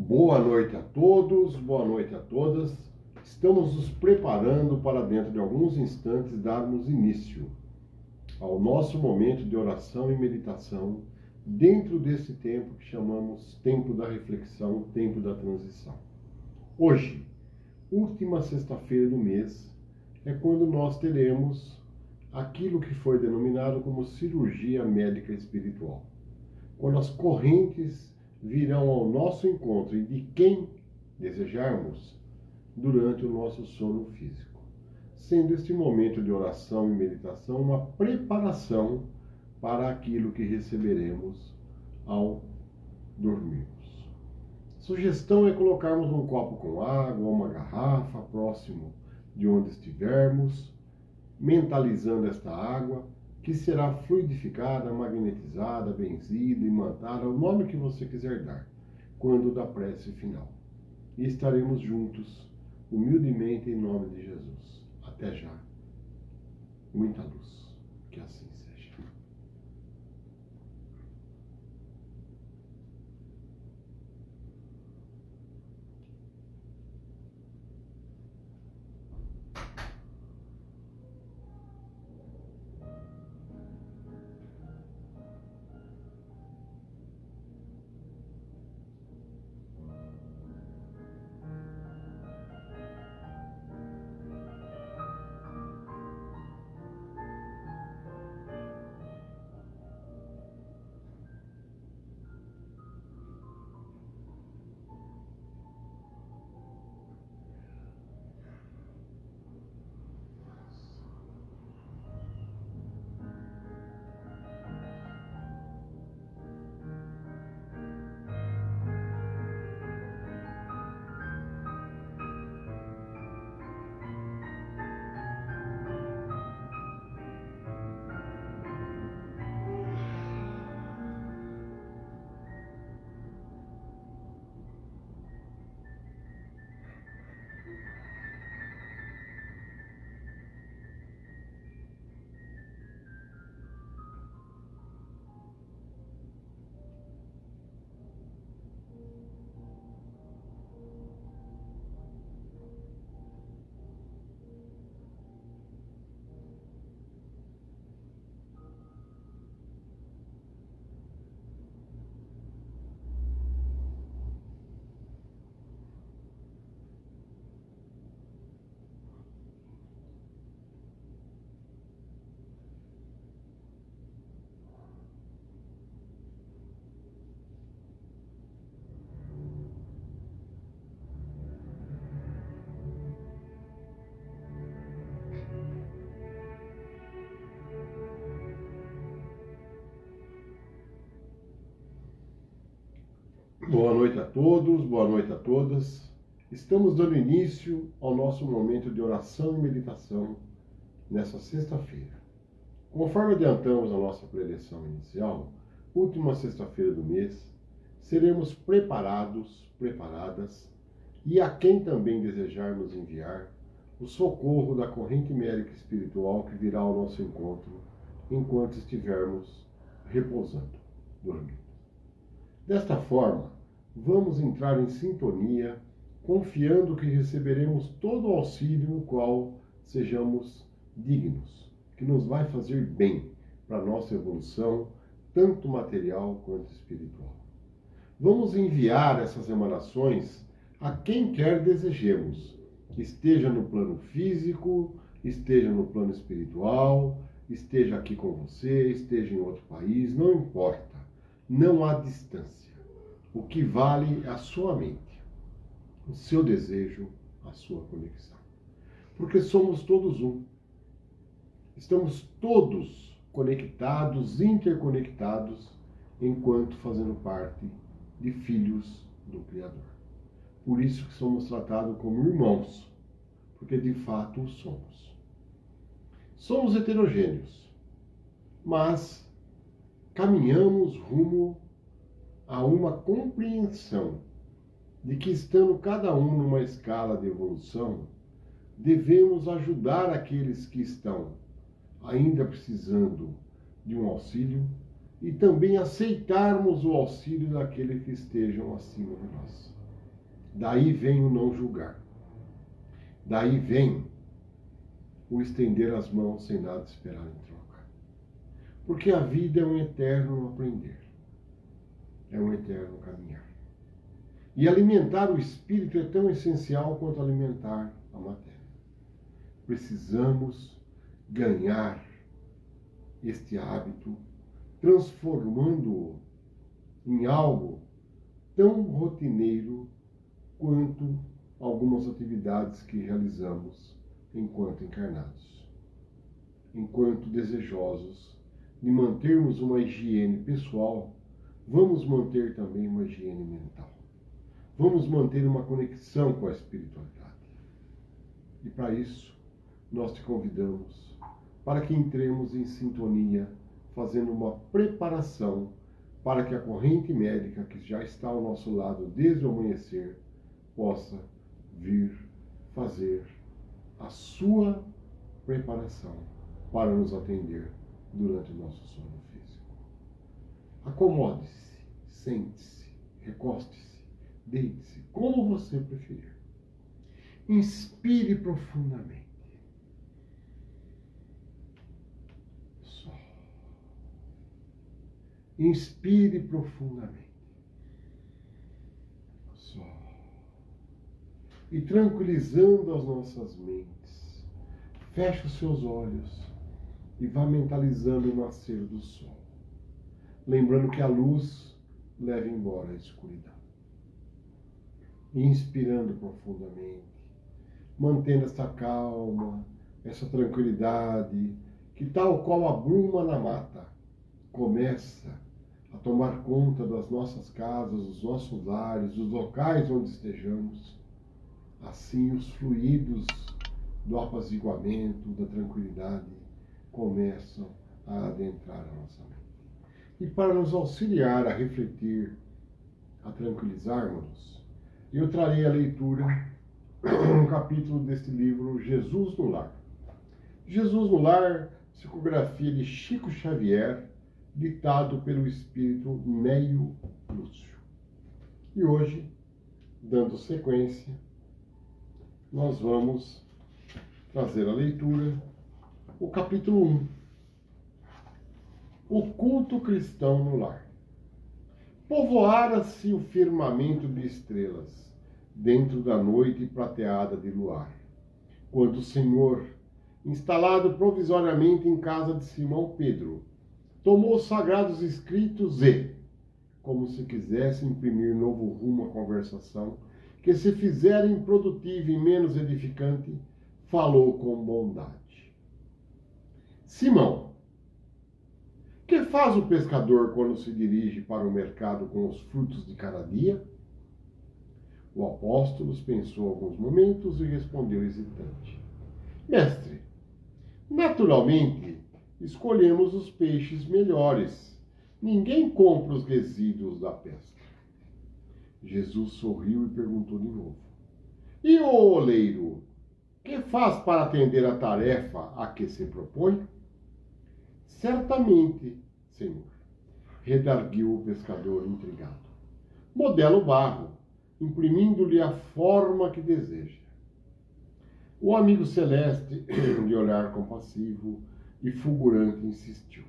Boa noite a todos, boa noite a todas. Estamos nos preparando para dentro de alguns instantes darmos início ao nosso momento de oração e meditação dentro desse tempo que chamamos tempo da reflexão, tempo da transição. Hoje, última sexta-feira do mês, é quando nós teremos aquilo que foi denominado como cirurgia médica espiritual. Quando as correntes virão ao nosso encontro e de quem desejarmos durante o nosso sono físico, sendo este momento de oração e meditação uma preparação para aquilo que receberemos ao dormirmos. Sugestão é colocarmos um copo com água ou uma garrafa próximo de onde estivermos, mentalizando esta água, que será fluidificada, magnetizada, benzida, imantada, o nome que você quiser dar, quando da prece final. E estaremos juntos, humildemente, em nome de Jesus. Até já. Muita luz. Que assim seja. Boa noite a todos, boa noite a todas. Estamos dando início ao nosso momento de oração e meditação nessa sexta-feira. Conforme adiantamos a nossa preleção inicial, última sexta-feira do mês, seremos preparadas, e a quem também desejarmos enviar o socorro da corrente médica espiritual que virá ao nosso encontro enquanto estivermos repousando, dormindo. Desta forma, vamos entrar em sintonia, confiando que receberemos todo o auxílio no qual sejamos dignos, que nos vai fazer bem para a nossa evolução, tanto material quanto espiritual. Vamos enviar essas emanações a quem quer desejemos, esteja no plano físico, esteja no plano espiritual, esteja aqui com você, esteja em outro país, não importa, não há distância. O que vale é a sua mente, o seu desejo, a sua conexão. Porque somos todos um. Estamos todos conectados, interconectados, enquanto fazendo parte de filhos do Criador. Por isso que somos tratados como irmãos, porque de fato o somos. Somos heterogêneos, mas caminhamos rumo a uma compreensão de que, estando cada um numa escala de evolução, devemos ajudar aqueles que estão ainda precisando de um auxílio e também aceitarmos o auxílio daqueles que estejam acima de nós. Daí vem o não julgar. Daí vem o estender as mãos sem nada esperar em troca. Porque a vida é um eterno aprender. É um eterno caminhar. E alimentar o espírito é tão essencial quanto alimentar a matéria. Precisamos ganhar este hábito, transformando-o em algo tão rotineiro quanto algumas atividades que realizamos enquanto encarnados. Enquanto desejosos de mantermos uma higiene pessoal, vamos manter também uma higiene mental. Vamos manter uma conexão com a espiritualidade. E para isso, nós te convidamos para que entremos em sintonia, fazendo uma preparação para que a corrente médica que já está ao nosso lado desde o amanhecer possa vir fazer a sua preparação para nos atender durante o nosso sono físico. Acomode-se, sente-se, recoste-se, deite-se, como você preferir. Inspire profundamente. Só. Inspire profundamente. Só. E tranquilizando as nossas mentes, feche os seus olhos e vá mentalizando o nascer do sol. Lembrando que a luz leva embora a escuridão. Inspirando profundamente, mantendo essa calma, essa tranquilidade, que tal qual a bruma na mata, começa a tomar conta das nossas casas, dos nossos lares, dos locais onde estejamos. Assim os fluidos do apaziguamento, da tranquilidade, começam a adentrar a nossa mente. E para nos auxiliar a refletir, a tranquilizarmos-nos, eu trarei a leitura um capítulo deste livro, Jesus no Lar. Jesus no Lar, psicografia de Chico Xavier, ditado pelo espírito Neio Lúcio. E hoje, dando sequência, nós vamos trazer a leitura, o capítulo 1. O culto cristão no lar. Povoara-se o firmamento de estrelas, dentro da noite prateada de luar, quando o Senhor, instalado provisoriamente em casa de Simão Pedro, tomou os sagrados escritos e, como se quisesse imprimir novo rumo à conversação, que se fizera improdutiva e menos edificante, falou com bondade. Simão, que faz o pescador quando se dirige para o mercado com os frutos de cada dia? O apóstolo pensou alguns momentos e respondeu hesitante. Mestre, naturalmente, escolhemos os peixes melhores. Ninguém compra os resíduos da pesca. Jesus sorriu e perguntou de novo. E o oleiro, que faz para atender a tarefa a que se propõe? Certamente, Senhor, redarguiu o pescador intrigado. Modela o barro, imprimindo-lhe a forma que deseja. O amigo celeste, de olhar compassivo e fulgurante, insistiu.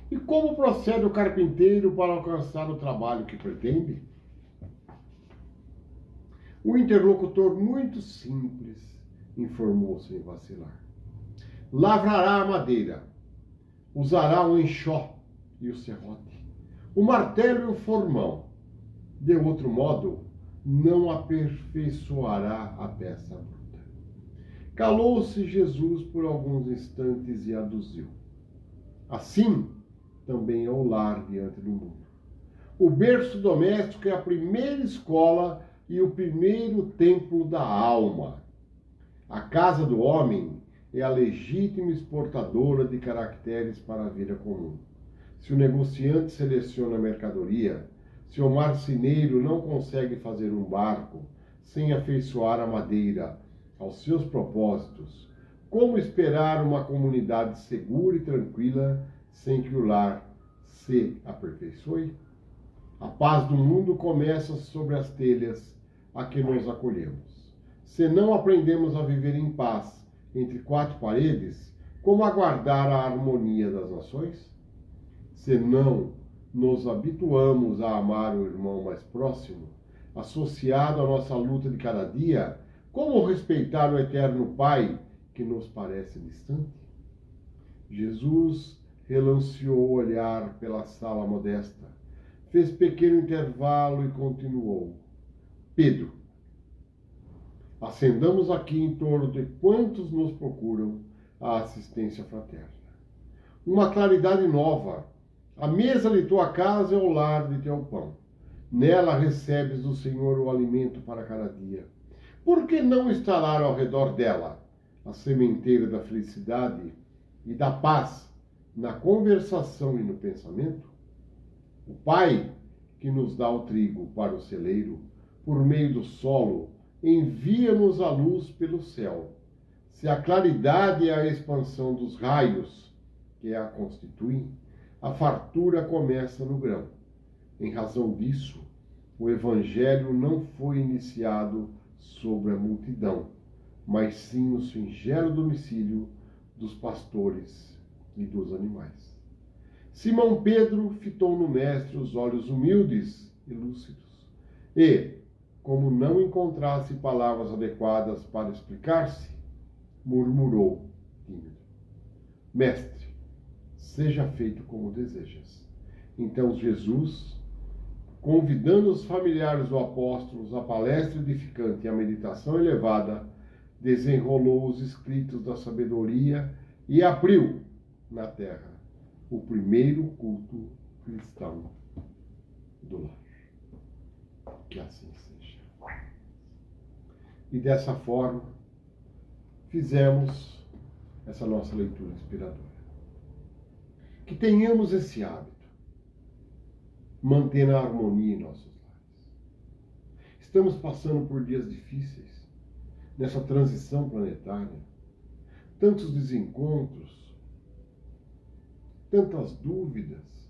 E como procede o carpinteiro para alcançar o trabalho que pretende? O interlocutor, muito simples, informou sem vacilar. Lavrará a madeira, usará o enxó e o serrote, o martelo e o formão. De outro modo, não aperfeiçoará a peça bruta. Calou-se Jesus por alguns instantes e aduziu. Assim, também é o lar diante do mundo. O berço doméstico é a primeira escola e o primeiro templo da alma. A casa do homem é a legítima exportadora de caracteres para a vida comum. Se o negociante seleciona a mercadoria, se o marceneiro não consegue fazer um barco sem afeiçoar a madeira aos seus propósitos, como esperar uma comunidade segura e tranquila sem que o lar se aperfeiçoe? A paz do mundo começa sobre as telhas a que nos acolhemos. Se não aprendemos a viver em paz entre quatro paredes, como aguardar a harmonia das nações? Se não nos habituamos a amar o irmão mais próximo, associado à nossa luta de cada dia, como respeitar o eterno Pai que nos parece distante? Jesus relanceou o olhar pela sala modesta, fez pequeno intervalo e continuou. Pedro, acendamos aqui em torno de quantos nos procuram a assistência fraterna. Uma claridade nova. A mesa de tua casa é o lar de teu pão. Nela recebes do Senhor o alimento para cada dia. Por que não instalar ao redor dela a sementeira da felicidade e da paz na conversação e no pensamento? O Pai, que nos dá o trigo para o celeiro, por meio do solo, envia-nos a luz pelo céu. Se a claridade é a expansão dos raios que a constituem, a fartura começa no grão. Em razão disso, o Evangelho não foi iniciado sobre a multidão, mas sim no singelo domicílio dos pastores e dos animais. Simão Pedro fitou no Mestre os olhos humildes e lúcidos, e, como não encontrasse palavras adequadas para explicar-se, murmurou tímido: Mestre, seja feito como desejas. Então Jesus, convidando os familiares do apóstolo à palestra edificante e à meditação elevada, desenrolou os escritos da sabedoria e abriu na terra o primeiro culto cristão do lar. Que assim seja. E dessa forma, fizemos essa nossa leitura inspiradora. Que tenhamos esse hábito, mantendo a harmonia em nossos lares. Estamos passando por dias difíceis, nessa transição planetária, tantos desencontros, tantas dúvidas,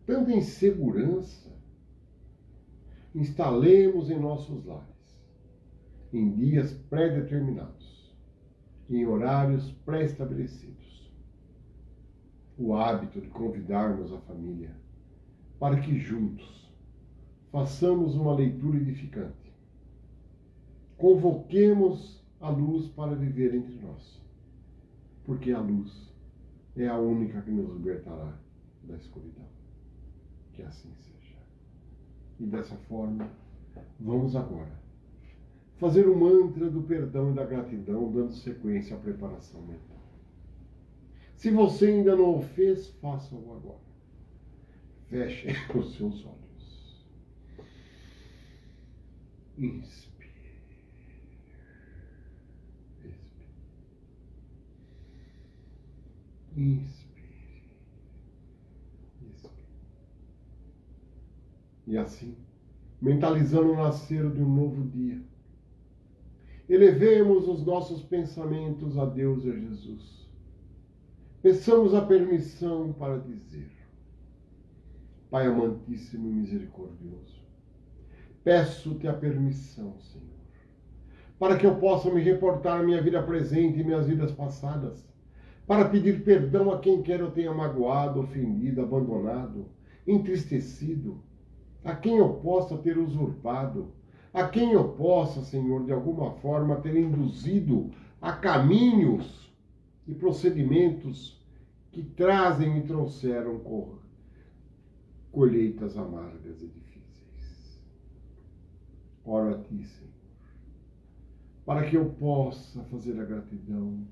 tanta insegurança. Instalemos em nossos lares, em dias pré-determinados, em horários pré-estabelecidos, o hábito de convidarmos a família para que juntos façamos uma leitura edificante. Convoquemos a luz para viver entre nós, porque a luz é a única que nos libertará da escuridão. Que assim seja. E dessa forma, vamos agora fazer o mantra do perdão e da gratidão, dando sequência à preparação mental. Se você ainda não o fez, faça-o agora. Feche os seus olhos. Inspire. Expire. Inspire. Expire. E assim, mentalizando o nascer de um novo dia, elevemos os nossos pensamentos a Deus e a Jesus. Peçamos a permissão para dizer: Pai amantíssimo e misericordioso, peço-te a permissão, Senhor, para que eu possa me reportar à minha vida presente e minhas vidas passadas, para pedir perdão a quem quer eu tenha magoado, ofendido, abandonado, entristecido, a quem eu possa ter usurpado, a quem eu possa, Senhor, de alguma forma ter induzido a caminhos e procedimentos que trazem e trouxeram colheitas amargas e difíceis. Oro a Ti, Senhor, para que eu possa fazer a gratidão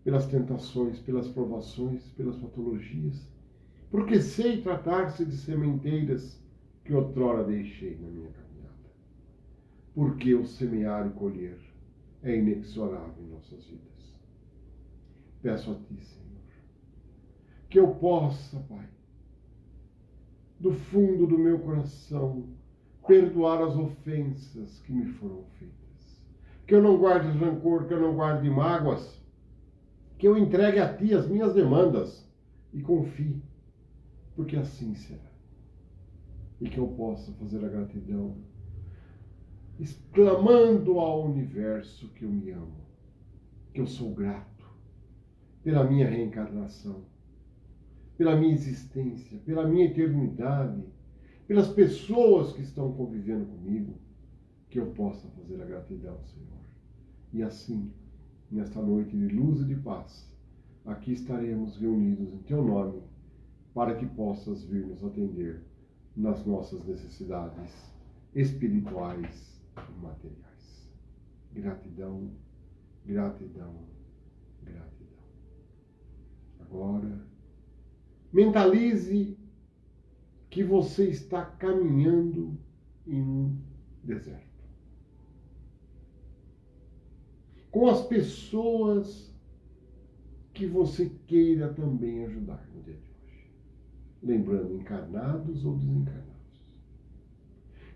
pelas tentações, pelas provações, pelas patologias, porque sei tratar-se de sementeiras que outrora deixei na minha caminhada. Porque o semear e colher é inexorável em nossas vidas. Peço a Ti, Senhor, que eu possa, Pai, do fundo do meu coração, perdoar as ofensas que me foram feitas. Que eu não guarde rancor, que eu não guarde mágoas, que eu entregue a Ti as minhas demandas e confie, porque assim será. E que eu possa fazer a gratidão exclamando ao universo que eu me amo, que eu sou grato pela minha reencarnação, pela minha existência, pela minha eternidade, pelas pessoas que estão convivendo comigo, que eu possa fazer a gratidão, Senhor. E assim, nesta noite de luz e de paz, aqui estaremos reunidos em Teu nome, para que possas vir nos atender nas nossas necessidades espirituais e materiais. Gratidão, gratidão, gratidão. Agora, mentalize que você está caminhando em um deserto, com as pessoas que você queira também ajudar no dia de hoje, lembrando, encarnados ou desencarnados.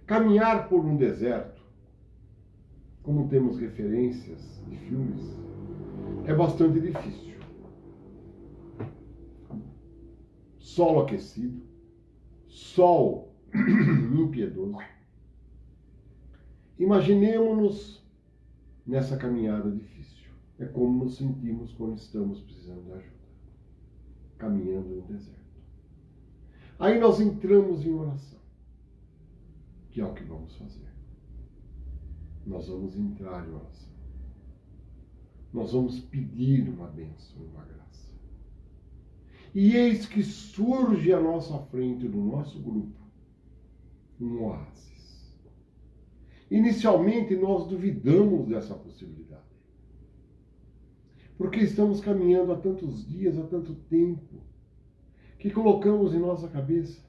Caminhar por um deserto, como temos referências de filmes, é bastante difícil. Solo aquecido, sol impiedoso. Imaginemos-nos nessa caminhada difícil. É como nos sentimos quando estamos precisando de ajuda, caminhando no deserto. Aí nós entramos em oração, que é o que vamos fazer. Nós vamos entrar em oração. Nós vamos pedir uma bênção, uma graça. E eis que surge à nossa frente, no nosso grupo, um oásis. Inicialmente nós duvidamos dessa possibilidade. Porque estamos caminhando há tantos dias, há tanto tempo, que colocamos em nossa cabeça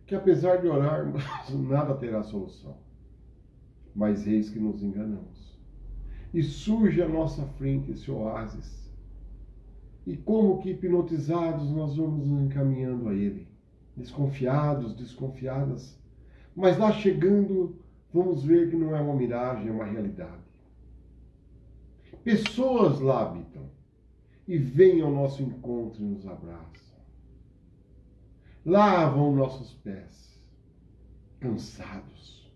que apesar de orarmos, nada terá solução. Mas eis que nos enganamos. E surge à nossa frente esse oásis. E como que hipnotizados nós vamos nos encaminhando a ele. Desconfiados, desconfiadas. Mas lá chegando, vamos ver que não é uma miragem, é uma realidade. Pessoas lá habitam e vêm ao nosso encontro e nos abraçam. Lavam nossos pés, cansados.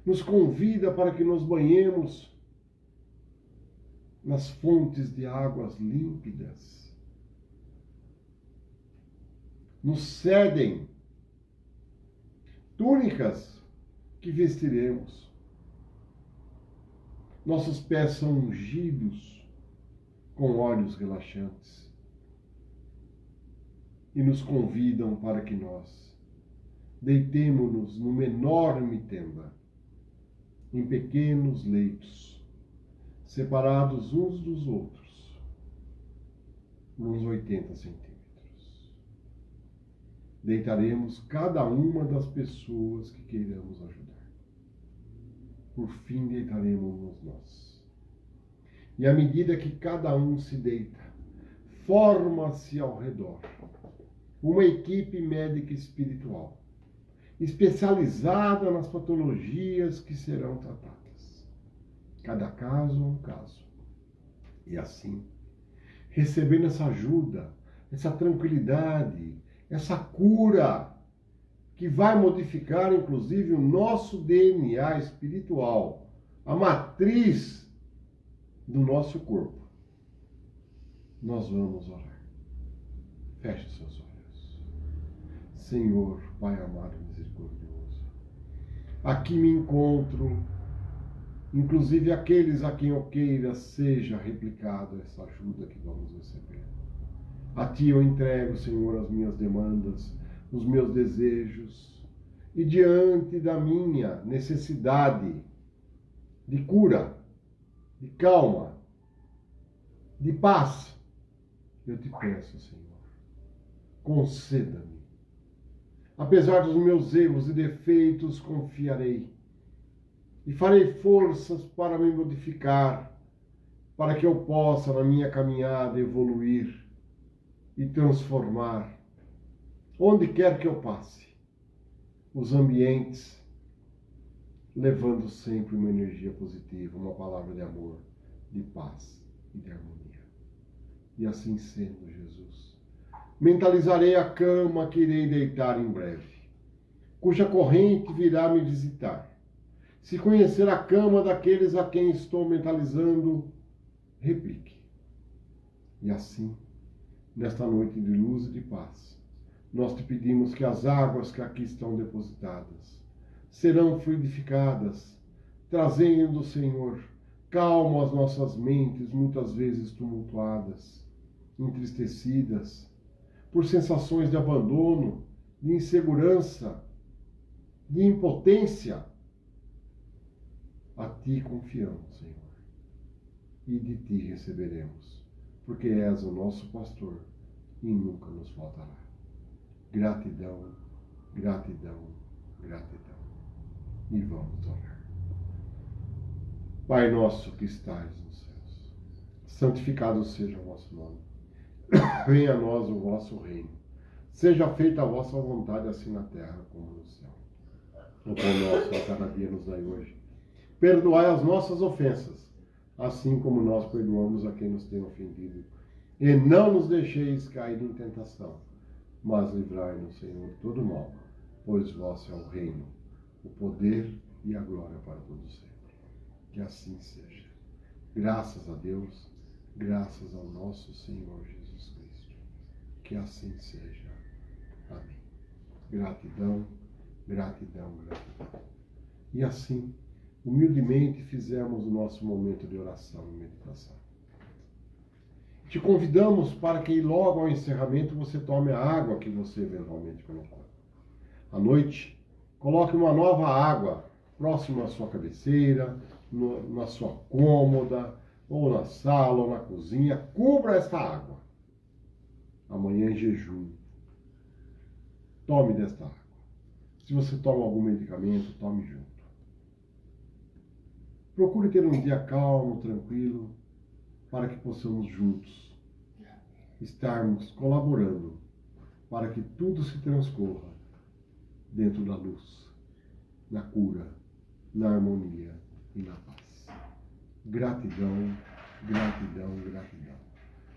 Nos convida para que nos banhemos nas fontes de águas límpidas. Nos cedem túnicas que vestiremos. Nossos pés são ungidos com óleos relaxantes e nos convidam para que nós deitemo-nos numa enorme tenda, em pequenos leitos, separados uns dos outros, uns 80 centímetros. Deitaremos cada uma das pessoas que queiramos ajudar. Por fim, deitaremos nós. E à medida que cada um se deita, forma-se ao redor uma equipe médica espiritual, especializada nas patologias que serão tratadas. Cada caso é um caso. E assim, recebendo essa ajuda, essa tranquilidade, essa cura, que vai modificar, inclusive, o nosso DNA espiritual, a matriz do nosso corpo. Nós vamos orar. Feche seus olhos. Senhor, Pai amado e misericordioso, aqui me encontro, inclusive aqueles a quem eu queira seja replicada essa ajuda que vamos receber. A Ti eu entrego, Senhor, as minhas demandas, os meus desejos, e diante da minha necessidade de cura, de calma, de paz, eu te peço, Senhor, conceda-me. Apesar dos meus erros e defeitos, confiarei e farei forças para me modificar, para que eu possa, na minha caminhada, evoluir e transformar, onde quer que eu passe, os ambientes, levando sempre uma energia positiva, uma palavra de amor, de paz e de harmonia. E assim sendo, Jesus, mentalizarei a cama que irei deitar em breve, cuja corrente virá me visitar, Se conhecer a cama daqueles a quem estou mentalizando, replique. E assim, nesta noite de luz e de paz, nós te pedimos que as águas que aqui estão depositadas serão fluidificadas, trazendo, Senhor, calma às nossas mentes, muitas vezes tumultuadas, entristecidas, por sensações de abandono, de insegurança, de impotência. A Ti confiamos, Senhor, e de Ti receberemos, porque és o nosso pastor e nunca nos faltará. Gratidão, gratidão, gratidão. E vamos orar. Pai nosso que estais nos céus, santificado seja o vosso nome. Venha a nós o vosso reino. Seja feita a vossa vontade, assim na terra como no céu. O pão nosso a cada dia nos dai hoje. Perdoai as nossas ofensas, assim como nós perdoamos a quem nos tem ofendido. E não nos deixeis cair em tentação, mas livrai-nos, Senhor, de todo mal, pois vosso é o reino, o poder e a glória para todos sempre. Que assim seja. Graças a Deus, graças ao nosso Senhor Jesus Cristo. Que assim seja. Amém. Gratidão, gratidão, gratidão. E assim, humildemente, fizemos o nosso momento de oração e meditação. Te convidamos para que logo ao encerramento você tome a água que você eventualmente colocou. À noite, coloque uma nova água próxima à sua cabeceira, na sua cômoda, ou na sala, ou na cozinha. Cubra esta água. Amanhã em jejum. Tome desta água. Se você toma algum medicamento, tome junto. Procure ter um dia calmo, tranquilo, para que possamos juntos estarmos colaborando para que tudo se transcorra dentro da luz, na cura, na harmonia e na paz. Gratidão, gratidão, gratidão.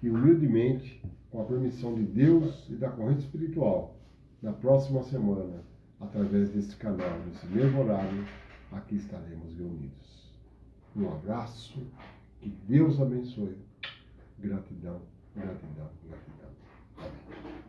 E humildemente, com a permissão de Deus e da corrente espiritual, na próxima semana, através deste canal, nesse mesmo horário, aqui estaremos reunidos. Um abraço, que Deus abençoe. Gratidão, gratidão, gratidão. Amém.